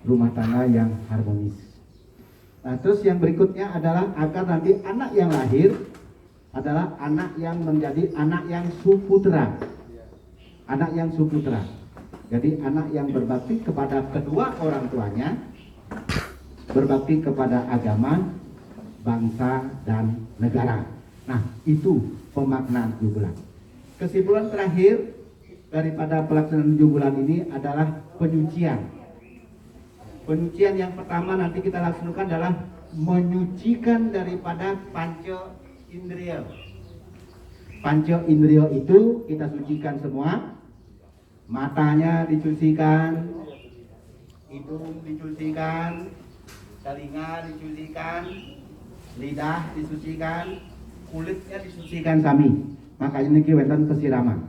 rumah tangga yang harmonis. Nah, terus yang berikutnya adalah agar nanti anak yang lahir adalah anak yang menjadi anak yang suputra. Anak yang suputra. Jadi anak yang berbakti kepada kedua orang tuanya, berbakti kepada agama, bangsa, dan negara. Nah, itu pemaknaan jubulan. Kesimpulan terakhir daripada pelaksanaan jubulan ini adalah penyucian. Penyucian yang pertama nanti kita laksanakan adalah menyucikan daripada panca indriya. Panca indriya itu kita sucikan semua. Matanya dicucikan, hidung dicucikan, telinga dicucikan, lidah disucikan, kulitnya disucikan sami. Makanya ini wenten pesiraman.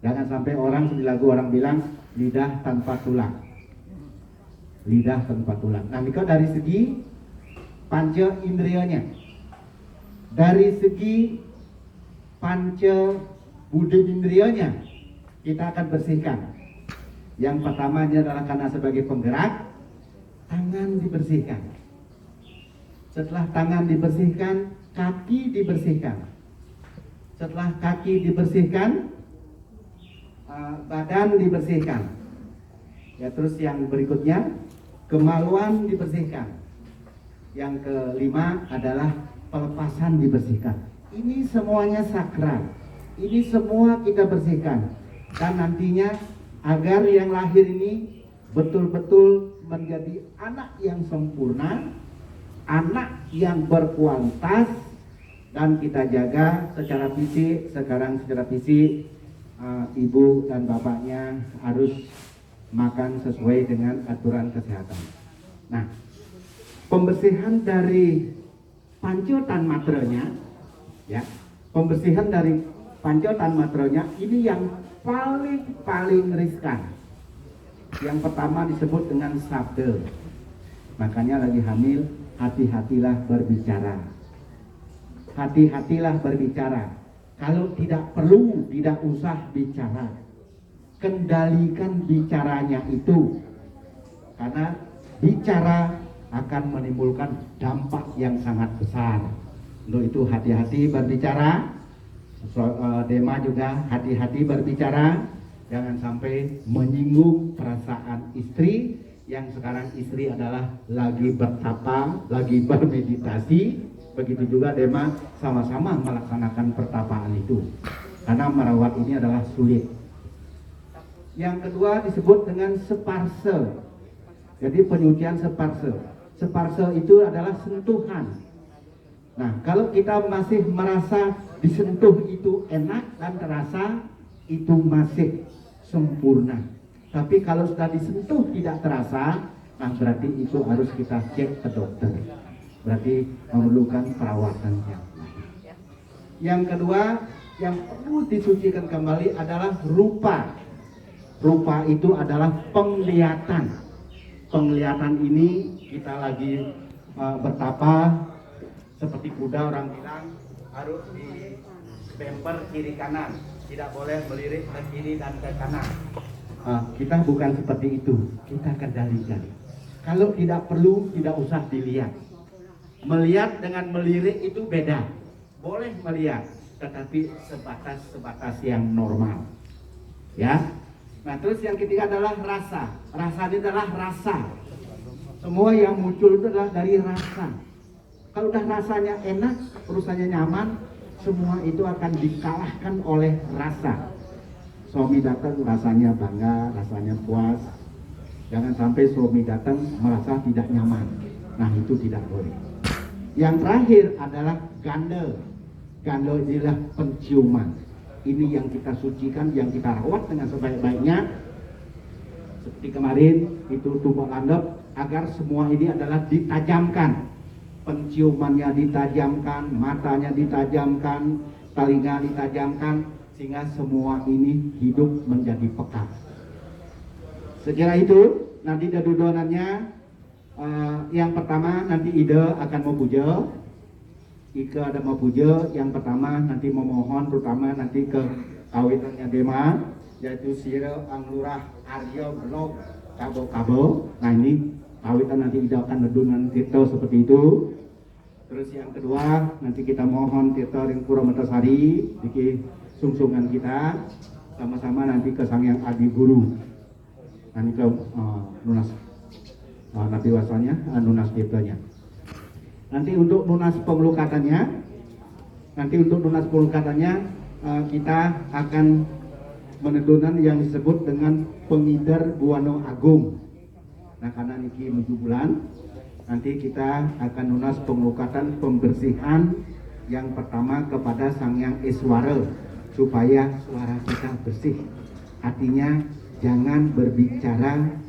Jangan sampai orang di lagu orang bilang lidah tanpa tulang. Lidah tanpa tulang. Nah, ini dari segi panca indriyanya. Dari segi panca budindriyanya kita akan bersihkan. Yang pertamanya adalah karena sebagai penggerak, tangan dibersihkan. Setelah tangan dibersihkan, kaki dibersihkan. Setelah kaki dibersihkan, badan dibersihkan. Ya, terus yang berikutnya, kemaluan dibersihkan. Yang kelima adalah pelepasan dibersihkan. Ini semuanya sakral. Ini semua kita bersihkan. Dan nantinya agar yang lahir ini betul-betul menjadi anak yang sempurna, anak yang berkualitas, dan kita jaga secara fisik. Sekarang secara fisik ibu dan bapaknya harus makan sesuai dengan aturan kesehatan. Nah, pembersihan dari pancotan maternya, ya, pembersihan dari pancotan maternya ini yang paling riskan. Yang pertama disebut dengan sabda. Makanya lagi hamil, hati-hatilah berbicara. Hati-hatilah berbicara. Kalau tidak perlu, tidak usah bicara. Kendalikan bicaranya itu. Karena bicara akan menimbulkan dampak yang sangat besar. Untuk itu hati-hati berbicara. Dema juga hati-hati berbicara. Jangan sampai menyinggung perasaan istri. Yang sekarang istri adalah lagi bertapa, lagi bermeditasi. Begitu juga Dema sama-sama melaksanakan pertapaan itu. Karena merawat ini adalah sulit. Yang kedua disebut dengan separse. Jadi penyucian separse. Separse itu adalah sentuhan. Nah, kalau kita masih merasa disentuh itu enak dan terasa, itu masih sempurna. Tapi kalau sudah disentuh tidak terasa, nah berarti itu harus kita cek ke dokter. Berarti memerlukan perawatan yang lain. Yang kedua, yang perlu disucikan kembali adalah rupa. Rupa itu adalah penglihatan. Penglihatan ini kita lagi bertapa. Seperti kuda orang bilang harus di bemper kiri kanan, tidak boleh melirik ke kiri dan ke kanan. Kita bukan seperti itu, kita kendalikan. Kalau tidak perlu, tidak usah dilihat. Melihat dengan melirik itu beda. Boleh melihat, tetapi sebatas yang normal. Ya. Nah, terus yang ketiga adalah rasa. Rasa ini adalah rasa. Semua yang muncul itu adalah dari rasa. Kalau udah rasanya enak, perusahaannya nyaman, semua itu akan dikalahkan oleh rasa. Suami datang rasanya bangga, rasanya puas. Jangan sampai suami datang merasa tidak nyaman. Nah, itu tidak boleh. Yang terakhir adalah ganda. Ganda adalah penciuman. Ini yang kita sucikan, yang kita rawat dengan sebaik-baiknya. Seperti kemarin, itu tumbuk landep, agar semua ini adalah ditajamkan. Penciumannya ditajamkan, matanya ditajamkan, telinga ditajamkan, sehingga semua ini hidup menjadi peka. Sekira itu, nanti dadudonannya yang pertama nanti Ide akan mau puja. Ike ada mau puja. Yang pertama nanti memohon, terutama nanti ke kawitannya Dema, yaitu Sira Anglurah Aryo Blok kabo-kabo. Nah ini kawitan nanti kita akan nedunan Tirto seperti itu. Terus yang kedua nanti kita mohon Tirto Ring Pura Metasari di sungsungan kita sama-sama nanti ke Sang Yang Adi Guru. Nanti ke lunas Nabi Wasanya, lunas Tirtonya. Nanti untuk lunas pemelukatannya, kita akan menedunan yang disebut dengan pengidar Buwana Agung. Nah karena niki menuju bulan, nanti kita akan lunas pengelukatan pembersihan yang pertama kepada Sang Yang Iswara supaya suara kita bersih. Artinya jangan berbicara